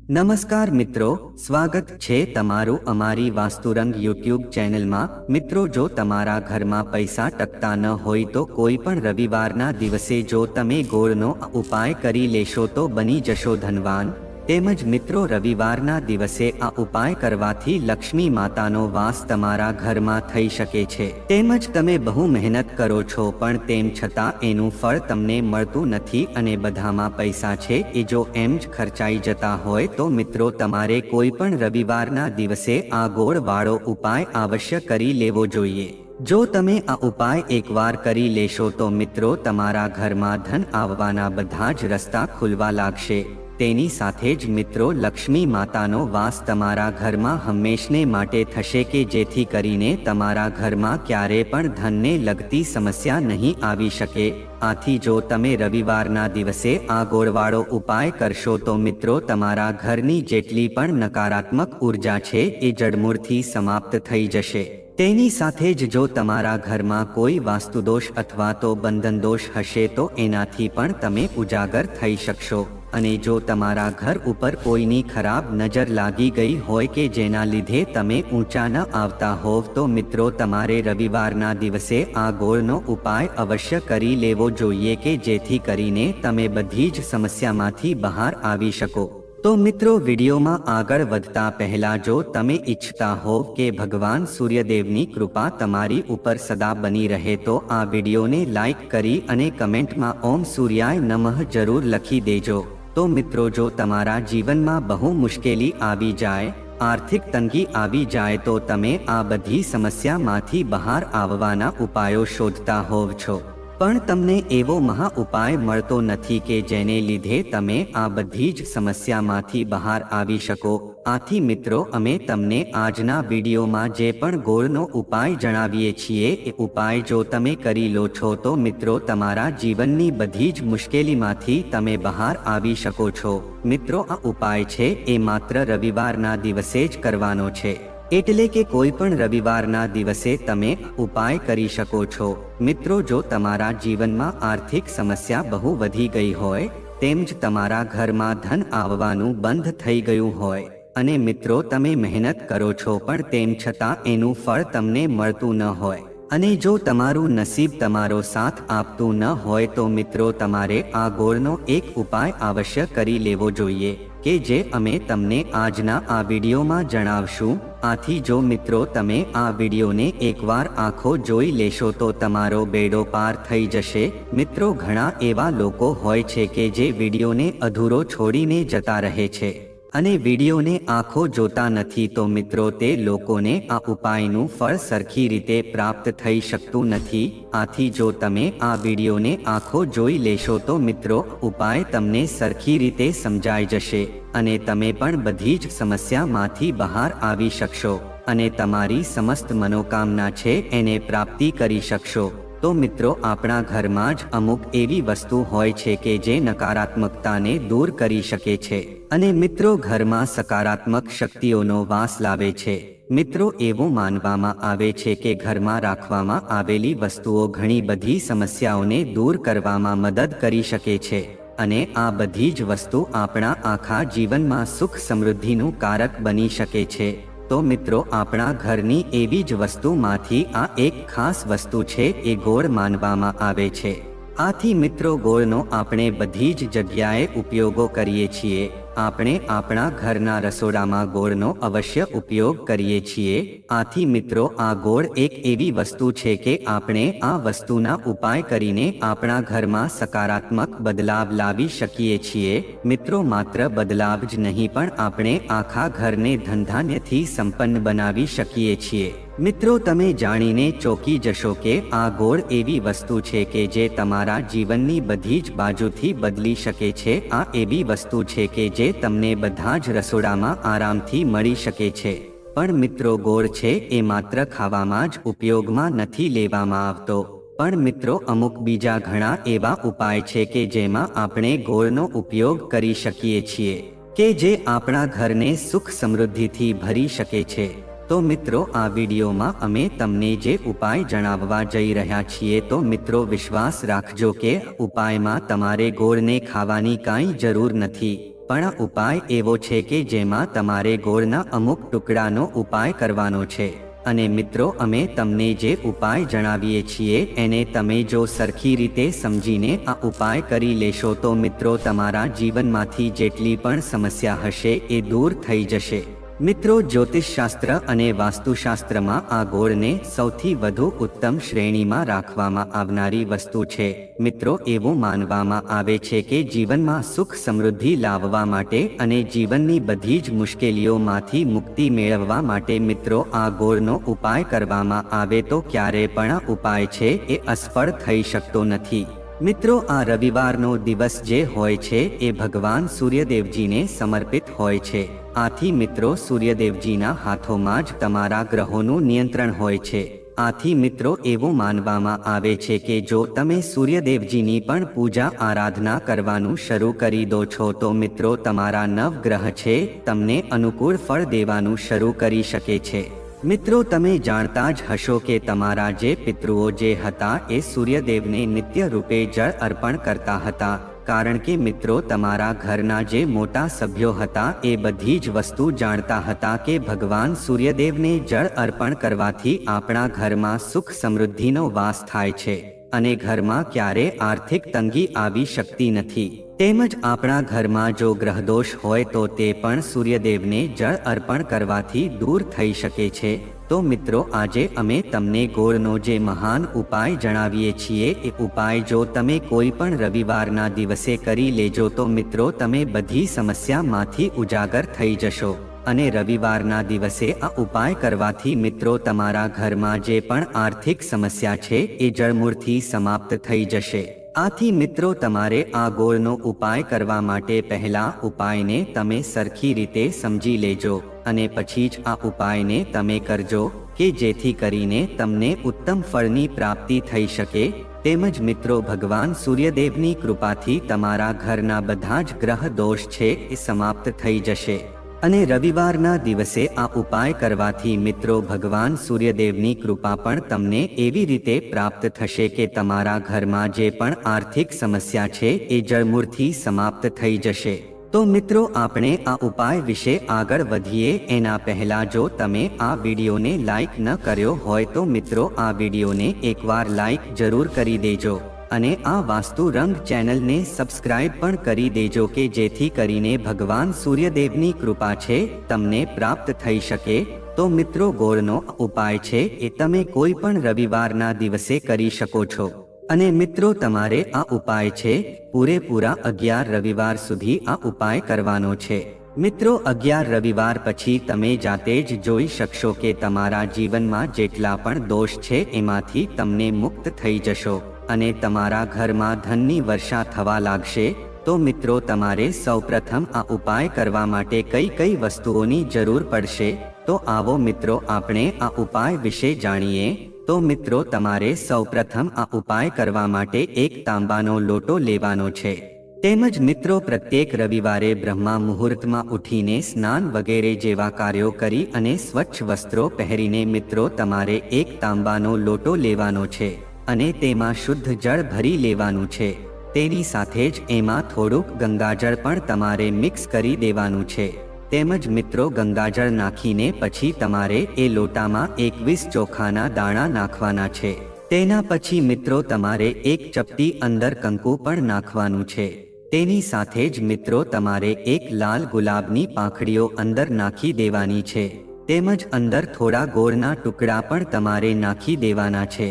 નમસ્કાર મિત્રો, સ્વાગત છે તમારું અમારી વાસ્તુરંગ યુટ્યુબ ચેનલમાં। મિત્રો, જો તમારા ઘરમાં પૈસા ટકતા ન હોય તો કોઈ પણ રવિવારના દિવસે જો તમે ગોળનો ઉપાય કરી લેશો તો બની જશો ધનવાન। તેમજ મિત્રો, રવિવારના દિવસે આ ઉપાય કરવાથી લક્ષ્મી માતાનો વાસ તમારા ઘરમાં થઈ શકે છે। તેમજ તમે બહુ મહેનત કરો છો પણ તેમ છતાં એનું ફળ તમને મળતું નથી અને બધામાં પૈસા છે એ જો એમ જ ખર્ચાઈ જતા હોય તો મિત્રો તમારે કોઈ પણ રવિવારના દિવસે આ ગોળવાળો ઉપાય અવશ્ય કરી લેવો જોઈએ। જો તમે આ ઉપાય એકવાર કરી લેશો તો મિત્રો તમારા ઘરમાં ધન આવવાના બધા જ રસ્તા ખુલવા લાગશે। તેની સાથે જ મિત્રો લક્ષ્મી માતાનો વાસ તમારા ઘરમાં હંમેશને માટે થશે કે જેથી કરીને તમારા ઘરમાં ક્યારે પણ ધનને લગતી સમસ્યા નહીં આવી શકે। આથી જો તમે રવિવારના દિવસે આ ગોળવાળો ઉપાય કરશો તો મિત્રો તમારા ઘરની જેટલી પણ નકારાત્મક ઉર્જા છે એ જડમૂળથી સમાપ્ત થઈ જશે। તેની સાથે જ જો તમારા ઘરમાં કોઈ વાસ્તુદોષ અથવા તો બંધનદોષ હશે તો એનાથી પણ તમે ઉજાગર થઈ શકશો। અને જો તમારા ઘર ઉપર કોઈની ખરાબ નજર લાગી ગઈ હોય કે જેના લીધે તમે ઊંચા ન આવતા હોવ તો મિત્રો તમારે રવિવારના દિવસે આ ગોળનો ઉપાય અવશ્ય કરી લેવો જોઈએ કે જેથી કરીને તમે બધી જ સમસ્યામાંથી બહાર આવી શકો। તો મિત્રો, વિડીયોમાં આગળ વધતા પહેલા જો તમે ઈચ્છતા હોવ કે ભગવાન સૂર્યદેવની કૃપા તમારી ઉપર સદા બની રહે તો આ વિડીયોને લાઈક કરી અને કમેન્ટમાં ઓમ સૂર્યાય નમઃ જરૂર લખી દેજો। તો મિત્રો, જો તમારા જીવનમાં બહુ મુશ્કેલી આવી જાય, આર્થિક તંગી આવી જાય તો તમે આ બધી સમસ્યામાંથી બહાર આવવાના ઉપાયો શોધતા હોવ છો પણ તમને એવો મહા ઉપાય મળતો નથી કે જેને લીધે તમે આ બધી જ સમસ્યામાંથી બહાર આવી શકો। આથી મિત્રો, અમે તમને આજના વિડીયોમાં જે પણ ગોળનો ઉપાય જણાવીએ છીએ એ ઉપાય જો તમે કરી લો છો તો મિત્રો તમારા જીવનની બધી જ મુશ્કેલીમાંથી તમે બહાર આવી શકો છો। મિત્રો, આ ઉપાય છે એ માત્ર રવિવારના દિવસે જ કરવાનો છે, એટલે કે કોઈ પણ રવિવારના દિવસે તમે ઉપાય કરી શકો છો। મિત્રો, જો તમારા જીવનમાં આર્થિક સમસ્યા બહુ વધી ગઈ હોય તેમજ તમારા ઘરમાં ધન આવવાનું બંધ થઈ ગયું હોય અને મિત્રો તમે મહેનત કરો છો પણ તેમ છતાં એનું ફળ તમને મળતું ન હોય અને જો તમારું નસીબ તમારો સાથ આપતું ન હોય તો મિત્રો તમારે આ ગોળનો એક ઉપાય અવશ્ય કરી લેવો જોઈએ કે જે અમે તમને આજના આ વિડીયોમાં જણાવશું। આથી જો મિત્રો તમે આ વિડીયોને એકવાર આખો જોઈ લેશો તો તમારો બેડો પાર થઈ જશે। મિત્રો, ઘણા એવા લોકો હોય છે કે જે વિડીયોને અધૂરો છોડીને જતા રહે છે અને વિડીયોને આખો જોતા નથી તો મિત્રો તે લોકોને આ ઉપાયનું ફળ સરખી રીતે પ્રાપ્ત થઈ શકતું નથી। આથી જો તમે આ વિડીયોને આખો જોઈ લેશો તો મિત્રો ઉપાય તમને સરખી રીતે સમજાઈ જશે અને તમે પણ બધી જ સમસ્યામાંથી બહાર આવી શકશો અને તમારી સમસ્ત મનોકામના છે એને પ્રાપ્તિ કરી શકશો। તો મિત્રો, આપણા ઘરમાં જ અમુક એવી વસ્તુ હોય છે કે જે નકારાત્મકતાને દૂર કરી શકે છે અને મિત્રો ઘરમાં સકારાત્મક શક્તિઓનો વાસ લાવે છે। મિત્રો, એવું માનવામાં આવે છે કે ઘરમાં રાખવામાં આવેલી વસ્તુઓ ઘણી બધી સમસ્યાઓને દૂર કરવામાં મદદ કરી શકે છે અને આ બધી જ વસ્તુ આપણા આખા જીવનમાં સુખ સમૃદ્ધિનું કારક બની શકે છે। તો મિત્રો, આપણા ઘરની એવી જ વસ્તુમાંથી આ એક ખાસ વસ્તુ છે એ ગોળ માનવામાં આવે છે। આથી મિત્રો ગોળનો આપણે બધી જ જગ્યાએ ઉપયોગો કરીએ છીએ। આપણે આપણા ઘરના રસોડામાં ગોળનો અવશ્ય ઉપયોગ કરીએ છીએ। આથી મિત્રો આ ગોળ એક એવી વસ્તુ છે કે આપણે આ વસ્તુના ઉપાય કરીને આપણા ઘરમાં સકારાત્મક બદલાવ લાવી શકીએ છીએ। મિત્રો, માત્ર બદલાવ જ નહીં પણ આપણે આખા ઘરને ધનધાન્યથી સંપન્ન બનાવી શકીએ છીએ। મિત્રો, તમે જાણીને ચોંકી જશો કે આ ગોળ એવી વસ્તુ છે કે જે તમારા જીવનની બધી જ બાજુથી બદલી શકે છે। આ એવી વસ્તુ છે કે જે તમને બધા જ રસોડામાં આરામથી મળી શકે છે પણ મિત્રો ગોળ છે એ માત્ર ખાવામાં જ ઉપયોગમાં નથી લેવામાં આવતો પણ મિત્રો અમુક બીજા ઘણા એવા ઉપાય છે કે જેમાં આપણે ગોળનો ઉપયોગ કરી શકીએ છીએ કે જે આપણા ઘરને સુખ સમૃદ્ધિથી ભરી શકે છે। તો મિત્રો, આ વિડીયોમાં અમે તમને જે ઉપાય જણાવવા જઈ રહ્યા છીએ તો મિત્રો વિશ્વાસ રાખજો કે ઉપાયમાં તમારે ગોળને ખાવાની કાંઈ જરૂર નથી પણ આ ઉપાય એવો છે કે જેમાં તમારે ગોળના અમુક ટુકડાનો ઉપાય કરવાનો છે. અને મિત્રો, અમે તમને જે ઉપાય જણાવીએ છીએ એને તમે જો સરખી રીતે સમજીને આ ઉપાય કરી લેશો તો મિત્રો તમારા જીવનમાંથી જેટલી પણ સમસ્યા હશે એ દૂર થઈ જશે. મિત્રો, જ્યોતિષશાસ્ત્ર અને વાસ્તુશાસ્ત્રમાં આ ગોળને સૌથી વધુ ઉત્તમ શ્રેણીમાં રાખવામાં આવનારી વસ્તુ છે. મિત્રો, એવું માનવામાં આવે છે કે જીવનમાં સુખ સમૃદ્ધિ લાવવા માટે અને જીવનની બધી જ મુશ્કેલીઓમાંથી મુક્તિ મેળવવા માટે મિત્રો આ ગોળનો ઉપાય કરવામાં આવે તો ક્યારે પણ આ ઉપાય છે એ અસફળ થઈ શકતો નથી. મિત્રો, આ રવિવારનો દિવસ જે હોય છે એ ભગવાન સૂર્યદેવજીને સમર્પિત હોય છે. આથી મિત્રો, સૂર્યદેવજીના હાથોમાં જ તમારા ગ્રહોનું નિયંત્રણ હોય છે. આથી મિત્રો, એવું માનવામાં આવે છે કે જો તમે સૂર્યદેવજીની પણ પૂજા આરાધના કરવાનું શરૂ કરી દો છો તો મિત્રો તમારા નવગ્રહ છે તમને અનુકૂળ ફળ દેવાનું શરૂ કરી શકે છે. મિત્રો, તમે જાણતા જ હશો કે તમારા જે પિતૃઓ જે હતા એ સૂર્યદેવને નિત્ય રૂપે જળ અર્પણ કરતા હતા. કારણ કે મિત્રો તમારા ઘરના જે મોટા સભ્યો હતા એ બધી જ વસ્તુ જાણતા હતા કે ભગવાન સૂર્યદેવને જળ અર્પણ કરવાથી આપણા ઘરમાં સુખ સમૃદ્ધિનો વાસ થાય છે અને ઘરમાં ક્યારે આર્થિક તંગી આવી શકતી નથી. તેમજ આપણા ઘરમાં જો ગ્રહદોષ હોય તો તે પણ સૂર્યદેવને જળ અર્પણ કરવાથી દૂર થઈ શકે છે. તો મિત્રો, આજે અમે તમને ગોળનો જે મહાન ઉપાય જણાવીએ છીએ એ ઉપાય જો તમે કોઈ પણ રવિવારના દિવસે કરી લેજો તો મિત્રો તમે બધી સમસ્યામાંથી ઉજાગર થઈ જશો. અને રવિવારના દિવસે આ ઉપાય કરવાથી મિત્રો તમારા ઘરમાં જે પણ આર્થિક સમસ્યા છે એ જળમૂળથી સમાપ્ત થઈ જશે. આથી મિત્રો તમારે આ ગોળનો ઉપાય કરવા માટે પહેલા ઉપાયને તમે સરખી રીતે સમજી લેજો અને પછી જ આ ઉપાયને તમે કરજો કે જેથી કરીને તમને ઉત્તમ ફળની પ્રાપ્તિ થઈ શકે. તેમજ મિત્રો ભગવાન સૂર્યદેવની કૃપાથી તમારા ઘરના બધા જ ગ્રહ દોષ છે એ સમાપ્ત થઈ જશે. અને રવિવારના દિવસે આ ઉપાય કરવાથી મિત્રો ભગવાન સૂર્યદેવની કૃપા પણ તમને એવી રીતે પ્રાપ્ત થશે કે તમારા ઘરમાં જે પણ આર્થિક સમસ્યા છે એ જળમૂળથી સમાપ્ત થઈ જશે. તો મિત્રો, આપણે આ ઉપાય વિશે આગળ વધીએ એના પહેલા જો તમે આ વિડીયોને લાઈક ન કર્યો હોય તો મિત્રો આ વિડીયોને એકવાર લાઈક જરૂર કરી દેજો અને આ વાસ્તુ રંગ ચેનલને સબસ્ક્રાઇબ પણ કરી દેજો કે જેથી કરીને ભગવાન સૂર્યદેવની કૃપા છે તમને પ્રાપ્ત થઈ શકે. તો મિત્રો, ગોળનો ઉપાય છે એ તમે કોઈ પણ રવિવારના દિવસે કરી શકો છો. અને મિત્રો તમારે આ ઉપાય છે પૂરેપૂરા 11 રવિવાર સુધી આ ઉપાય કરવાનો છે. મિત્રો, 11 રવિવાર પછી તમે જાતે જ જોઈ શકશો કે તમારા જીવનમાં જેટલા પણ દોષ છે એમાંથી તમને મુક્ત થઈ જશો અને તમારા ઘરમાં ધનની વર્ષા થવા લાગશે. તો મિત્રો તમારે સૌપ્રથમ આ ઉપાય કરવા માટે કઈ કઈ વસ્તુઓની જરૂર પડશે તો આવો મિત્રો આપણે આ ઉપાય વિશે જાણીએ. તો મિત્રો તમારે સૌપ્રથમ આ ઉપાય કરવા માટે એક તાંબાનો લોટો લેવાનો છે. તેમજ મિત્રો પ્રત્યેક રવિવારે બ્રહ્મા મુહૂર્તમાં ઉઠીને સ્નાન વગેરે જેવા કાર્યો કરી અને સ્વચ્છ વસ્ત્રો પહેરીને મિત્રો તમારે એક તાંબાનો લોટો લેવાનો છે અને તેમાં શુદ્ધ જળ ભરી લેવાનું છે. તેની સાથે જ એમાં થોડુંક ગંગાજળ પણ તમારે મિક્સ કરી દેવાનું છે. તેમજ મિત્રો ગંગાજળ નાખીને પછી તમારે એ લોટામાં 21 ચોખાના દાણા નાખવાના છે. તેના પછી મિત્રો તમારે એક ચપટી અંદર કંકુ પણ નાખવાનું છે. તેની સાથે જ મિત્રો તમારે એક લાલ ગુલાબની પાંખડીઓ અંદર નાખી દેવાની છે. તેમજ અંદર થોડા ગોળના ટુકડા પણ તમારે નાખી દેવાના છે.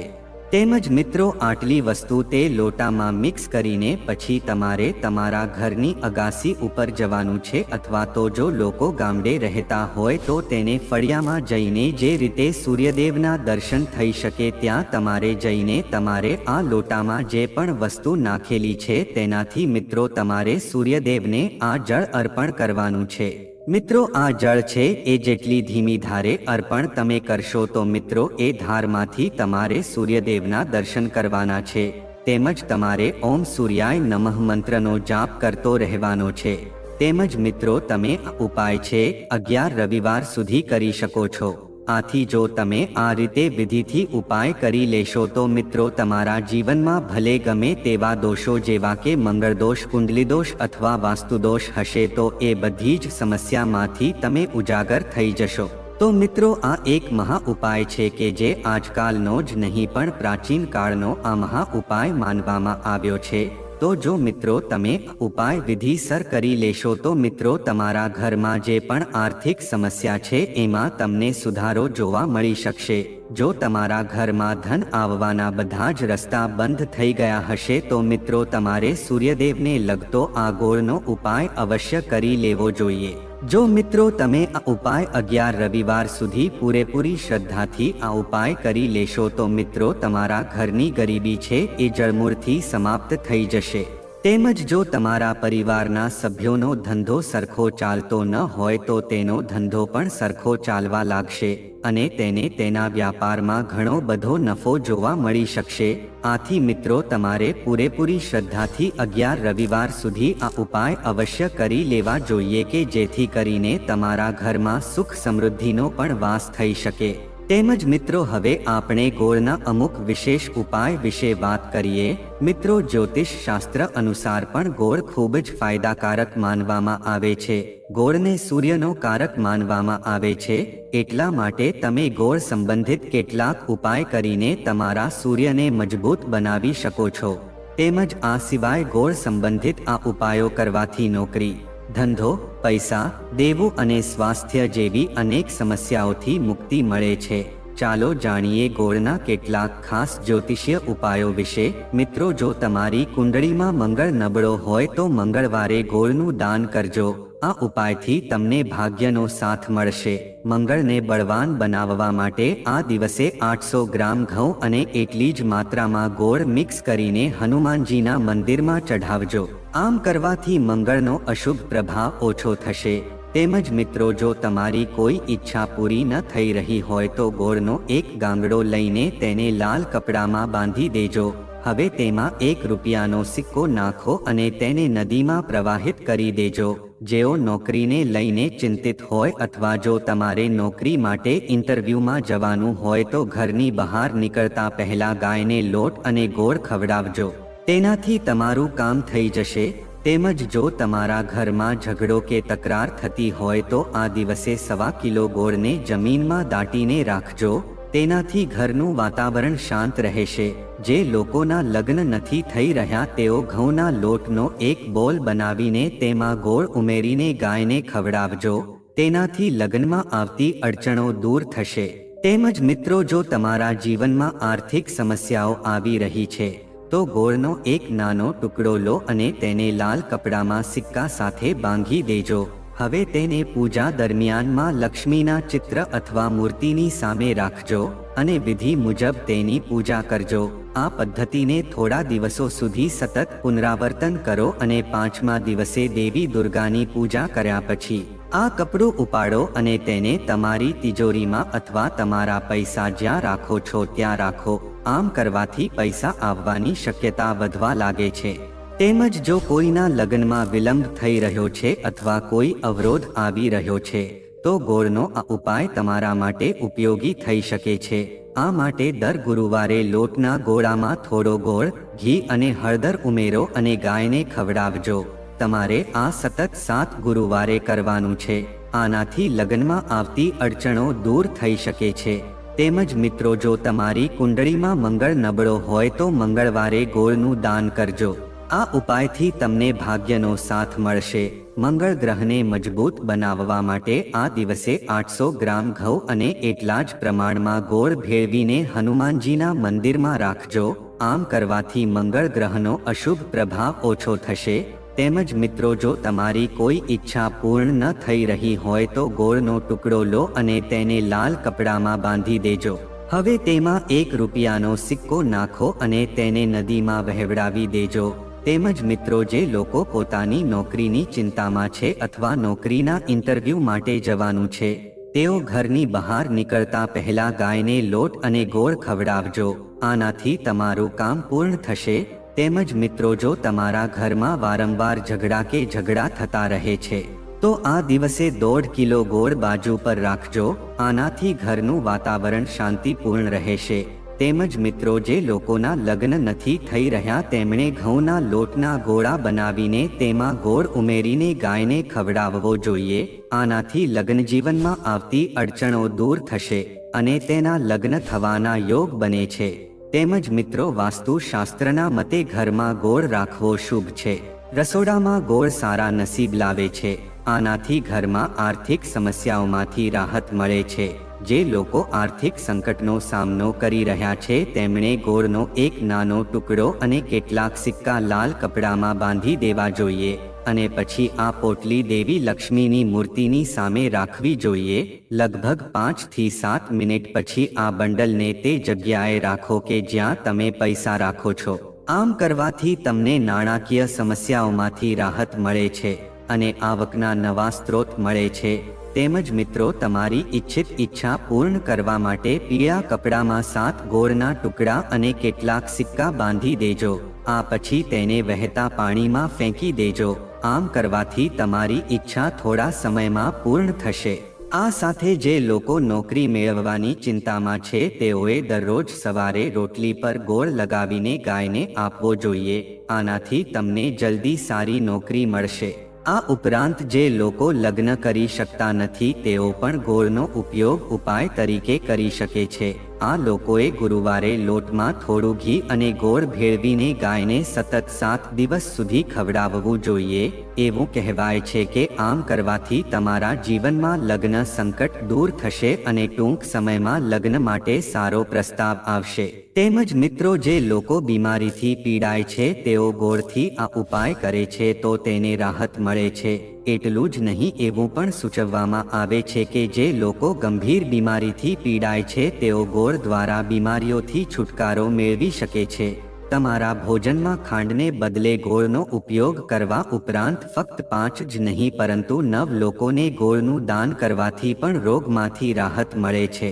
તેમજ મિત્રો આટલી વસ્તુ તે લોટામાં મિક્સ કરીને પછી તમારે તમારા ઘરની અગાસી ઉપર જવાનું છે અથવા તો જો લોકો ગામડે રહેતા હોય તો તેને ફળિયામાં જઈને જે રીતે સૂર્યદેવના દર્શન થઈ શકે ત્યાં તમારે જઈને તમારે આ લોટામાં જે પણ વસ્તુ નાખેલી છે તેનાથી મિત્રો તમારે સૂર્યદેવને આ જળ અર્પણ કરવાનું છે. મિત્રો આ જળ છે એ જેટલી ધીમી ધારે અર્પણ તમે કરશો તો મિત્રો એ ધારમાંથી તમારે સૂર્યદેવના દર્શન કરવાના છે. તેમજ તમારે ઓમ સૂર્યાય નમઃ મંત્રનો જાપ કરતો રહેવાનો છે. તેમજ મિત્રો તમે આ ઉપાય છે 11 રવિવાર સુધી કરી શકો છો. આથી જો તમે આ રીતે વિધિથી ઉપાય કરી લેશો તો મિત્રો તમારા જીવનમાં ભલે ગમે તેવા દોષો જેવા કે મંગળદોષ, કુંડલીદોષ અથવા વાસ્તુદોષ હશે તો એ બધી જ સમસ્યામાંથી તમે ઉજાગર થઈ જશો। તો મિત્રો આ એક મહા ઉપાય છે કે જે આજકાલનો જ નહીં પણ પ્રાચીન કાળનો આ મહા ઉપાય માનવામાં આવ્યો છે। તો જો મિત્રો તમે ઉપાય વિધિસર કરી લેશો તો મિત્રો તમારા ઘરમાં જે પણ આર્થિક સમસ્યા છે એમાં તમને સુધારો જોવા મળી શકશે। જો તમારા ઘરમાં ધન આવવાના બધા જ રસ્તા બંધ થઈ ગયા હશે તો મિત્રો તમારે સૂર્યદેવને લગતો આ ગોળનો ઉપાય અવશ્ય કરી લેવો જોઈએ। જો મિત્રો તમે આ ઉપાય 11 રવિવાર સુધી પૂરેપૂરી શ્રદ્ધાથી આ ઉપાય કરી લેશો તો મિત્રો તમારા ઘરની ગરીબી છે એ જળમૂળથી સમાપ્ત થઈ જશે। તેમજ જો તમારા પરિવારના સભ્યોનો ધંધો સરખો ચાલતો ન હોય તો તેનો ધંધો પણ સરખો ચાલવા લાગશે અને તેને તેના વ્યાપારમાં ઘણો બધો નફો જોવા મળી શકશે। આથી મિત્રો તમારે પૂરેપૂરી શ્રદ્ધાથી 11 રવિવાર સુધી આ ઉપાય અવશ્ય કરી લેવા જોઈએ કે જેથી કરીને તમારા ઘરમાં સુખ સમૃદ્ધિનો પણ વાસ થઈ શકે। તેમજ મિત્રો હવે આપણે ગોળના અમુક વિશેષ ઉપાય વિશે વાત કરીએ। મિત્રો જ્યોતિષ શાસ્ત્ર અનુસાર પણ ગોળ ખૂબ જ ફાયદાકારક માનવામાં આવે છે। ગોળને સૂર્યનો કારક માનવામાં આવે છે, એટલા માટે તમે ગોળ સંબંધિત કેટલાક ઉપાય કરીને તમારા સૂર્યને મજબૂત બનાવી શકો છો। તેમજ આ સિવાય ગોળ સંબંધિત આ ઉપાયો કરવાથી નોકરી, ધંધો, પૈસા, દેવું અને સ્વાસ્થ્ય જેવી અનેક સમસ્યાઓથી મુક્તિ મળે છે। ચાલો જાણીએ ગોળના કેટલાક ખાસ જ્યોતિષીય ઉપાયો વિશે। મિત્રો જો તમારી કુંડળીમાં મંગળ નબળો હોય તો મંગળવારે ગોળનું દાન કરજો। આ ઉપાયથી તમને ભાગ્યનો સાથ મળશે। મંગળને બળવાન બનાવવા માટે આ દિવસે 800 ગ્રામ ઘઉં અને એટલી જ માત્રામાં ગોળ મિક્સ કરીને હનુમાનજીના મંદિરમાં ચઢાવજો। આમ કરવાથી મંગળનો અશુભ પ્રભાવ ઓછો થશે। તેમજ મિત્રો જો તમારી કોઈ ઈચ્છા પૂરી ન થઈ રહી હોય તો ગોળનો એક ગાંગડો લઈને તેને લાલ કપડામાં બાંધી દેજો। હવે તેમાં ₹1નો સિક્કો નાખો અને તેને નદીમાં પ્રવાહિત કરી દેજો। જેઓ નોકરીને લઈને ચિંતિત હોય અથવા જો તમારે નોકરી માટે ઇન્ટરવ્યૂમાં જવાનું હોય તો ઘરની બહાર નીકળતા પહેલા ગાયને લોટ અને ગોળ ખવડાવજો। તેનાથી તમારું કામ થઈ જશે। તેમજ જો તમારા ઘરમાં ઝઘડો કે તકરાર થતી હોય તો આ દિવસે 1.25 કિલો ગોળને જમીનમાં દાટીને રાખજો। તેનાથી ઘરનું વાતાવરણ શાંત રહેશે। જે લોકોના લગ્ન નથી થઈ રહ્યા તેઓ ઘઉંના લોટનો એક બોલ બનાવીને તેમાં ગોળ ઉમેરીને ગાયને ખવડાવજો। તેનાથી લગ્નમાં આવતી અડચણો દૂર થશે। તેમજ મિત્રો જો તમારા જીવનમાં આર્થિક સમસ્યાઓ આવી રહી છે તો ગોળનો એક નાનો ટુકડો લો અને તેને લાલ કપડામાં સિક્કા સાથે બાંધી દેજો। હવે તેને પૂજા દરમિયાનમાં લક્ષ્મીના ચિત્ર અથવા મૂર્તિની સામે રાખજો અને વિધિ મુજબ તેની પૂજા કરજો। આ પદ્ધતિને થોડા દિવસો સુધી સતત પુનરાવર્તન કરો અને 5મા દિવસે દેવી દુર્ગાની પૂજા કર્યા પછી આ કપડું ઉપાડો અને તેને તમારી તિજોરીમાં અથવા તમારા પૈસા જ્યાં રાખો છો ત્યાં રાખો। આમ કરવાથી પૈસા આવવાની શક્યતા વધવા લાગે છે। તેમજ જો કોઈના લગ્નમાં વિલંબ થઈ રહ્યો છે અથવા કોઈ અવરોધ આવી રહ્યો છે તો ગોળનો આ ઉપાય તમારા માટે ઉપયોગી થઈ શકે છે। આ માટે દર ગુરુવારે લોટના ગોળામાં થોડો ગોળ, ઘી અને હળદર ઉમેરો અને ગાયને ખવડાવજો। તમારે આ સતત 7 ગુરુવારે કરવાનું છે। આનાથી લગ્નમાં આવતી અડચણો દૂર થઈ શકે છે। તેમજ મિત્રો જો તમારી કુંડળીમાં મંગળ નબળો હોય તો મંગળવારે ગોળનું દાન કરજો। આ ઉપાયથી તમને ભાગ્યનો સાથ મળશે। મંગળ ગ્રહને મજબૂત બનાવવા માટે આ દિવસે 800 ગ્રામ ઘઉં અને એટલા જ પ્રમાણમાં ગોળ ભેળવીને હનુમાનજીના મંદિરમાં રાખજો। આમ કરવાથી મંગળ ગ્રહનો અશુભ પ્રભાવ ઓછો થશે। તેમજ મિત્રો જો તમારી કોઈ ઈચ્છા પૂર્ણ ન થઈ રહી હોય તો ગોળનો ટુકડો લો અને તેને લાલ કપડામાં બાંધી દેજો। હવે તેમાં ₹1નો સિક્કો નાખો અને તેને નદીમાં વહેવડાવી દેજો। તેમજ મિત્રો જે લોકો પોતાની નોકરીની ચિંતામાં છે અથવા નોકરીના ઇન્ટરવ્યૂ માટે જવાનું છે તેઓ ઘરની બહાર નીકળતા પહેલા ગાયને લોટ અને ગોળ ખવડાવજો। આનાથી તમારું કામ પૂર્ણ થશે। તેમજ મિત્રો જો તમારા ઘરમાં વારંવાર ઝઘડા થતા રહે છે તો આ દિવસે 1.5 કિલો ગોળ બાજુ પર રાખજો. આનાથી ઘરનું વાતાવરણ શાંતિપૂર્ણ રહેશે. તેમજ મિત્રો, જે લોકોના લગ્ન નથી થઈ રહ્યા તેમણે ઘઉંના લોટના ગોળા બનાવીને તેમાં ગોળ ઉમેરીને ગાયને ખવડાવવો જોઈએ. આનાથી લગ્નજીવનમાં આવતી અડચણો દૂર થશે અને તેના લગ્ન થવાના યોગ બને છે. તેમજ મિત્રો, વાસ્તુશાસ્ત્રના મતે ઘરમાં ગોળ રાખવો શુભ છે. રસોડામાં ગોળ સારા નસીબ લાવે છે. આનાથી ઘરમાં આર્થિક સમસ્યાઓમાંથી રાહત મળે છે. જે લોકો આર્થિક સંકટનો સામનો કરી રહ્યા છે તેમણે ગોળનો એક નાનો ટુકડો અને કેટલાક સિક્કા લાલ કપડામાં બાંધી દેવા જોઈએ અને પછી આ પોટલી દેવી લક્ષ્મીની મૂર્તિની સામે રાખવી જોઈએ. લગભગ 5 થી 7 મિનિટ પછી આ બંડલને તે જગ્યાએ રાખો કે જ્યાં તમે પૈસા રાખો છો. આમ કરવાથી તમને નાણાકીય સમસ્યાઓમાંથી રાહત મળે છે અને આવકના નવા સ્ત્રોત મળે છે. તેમજ મિત્રો, તમારી ઈચ્છિત ઈચ્છા પૂર્ણ કરવા માટે પીળા કપડામાં 7 ગોળના ટુકડા અને કેટલાક સિક્કા બાંધી દેજો. આ પછી તેને વહેતા પાણીમાં ફેંકી દેજો. આમ કરવાથી તમારી ઈચ્છા થોડા સમયમાં પૂર્ણ થશે. આ સાથે જે લોકો નોકરી મેળવવાની ચિંતામાં છે તેઓએ દરરોજ સવારે રોટલી પર ગોળ લગાવીને ગાયને આપવો જોઈએ. આનાથી તમને જલ્દી સારી નોકરી મળશે. આ ઉપરાંત જે લોકો લગ્ન કરી શકતા નથી તેઓ પણ ગોળનો ઉપયોગ ઉપાય તરીકે કરી શકે છે. આ લોકોએ ગુરુવારે લોટમાં થોડું ઘી અને ગોળ ભેળવીને ગાયને સતત 7 દિવસ સુધી ખવડાવવું જોઈએ. એવું કહેવાય છે કે આમ કરવાથી તમારા જીવનમાં લગ્ન સંકટ દૂર થશે અને ટૂંક સમયમાં લગ્ન માટે સારો પ્રસ્તાવ આવશે. તેમજ મિત્રો, જે લોકો બીમારીથી પીડાય છે તેઓ ગોળથી આ ઉપાય કરે છે તો તેને રાહત મળે છે. એટલું જ નહીં, એવું પણ સૂચવવામાં આવે છે કે જે લોકો ગંભીર બીમારીથી પીડાય છે તેઓ ગોળ દ્વારા બીમારીઓથી છુટકારો મેળવી શકે છે. તમારા ભોજનમાં ખાંડને બદલે ગોળનો ઉપયોગ કરવા ઉપરાંત ફક્ત 5 જ નહીં પરંતુ 9 લોકોને ગોળનું દાન કરવાથી પણ રોગમાંથી રાહત મળે છે.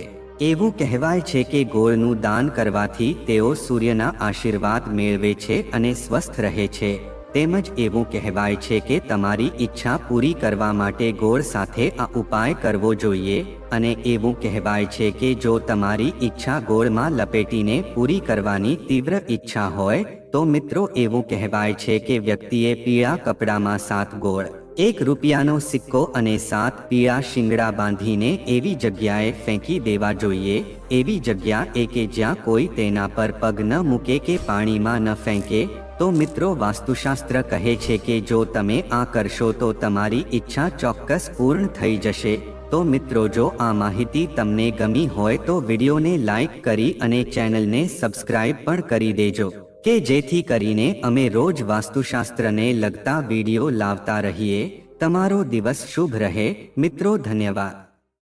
એવું કહેવાય છે કે ગોળનું દાન કરવાથી તેઓ સૂર્યના આશીર્વાદ મેળવે છે અને સ્વસ્થ રહે છે. તેમજ એવું કહેવાય છે કે તમારી ઈચ્છા પૂરી કરવા માટે ગોળ સાથે આ ઉપાય કરવો જોઈએ અને એવું કહેવાય છે કે જો તમારી ઈચ્છા ગોળમાં લપેટીને પૂરી કરવાની તીવ્ર ઈચ્છા હોય તો મિત્રો, એવું કહેવાય છે કે વ્યક્તિએ પીળા કપડામાં 7 ગોળ, 1 રૂપિયાનો સિક્કો અને 7 પીળા શિંગડા બાંધીને એવી જગ્યાએ ફેંકી દેવા જોઈએ. એવી જગ્યા કે જ્યાં કોઈ તેના પર પગ ન મૂકે કે પાણીમાં ન ફેંકે. તો મિત્રો, વાસ્તુશાસ્ત્ર કહે છે કે જો તમે આ કરશો તો તમારી ઈચ્છા ચોક્કસ પૂર્ણ થઈ જશે. તો મિત્રો, જો આ માહિતી તમને ગમી હોય તો વિડીયોને લાઈક કરી અને ચેનલને સબસ્ક્રાઇબ પણ કરી દેજો કે જેથી કરીને અમે રોજ વાસ્તુશાસ્ત્રને લગતા વિડીયો લાવતા રહીએ. તમારો દિવસ શુભ રહે મિત્રો. ધન્યવાદ.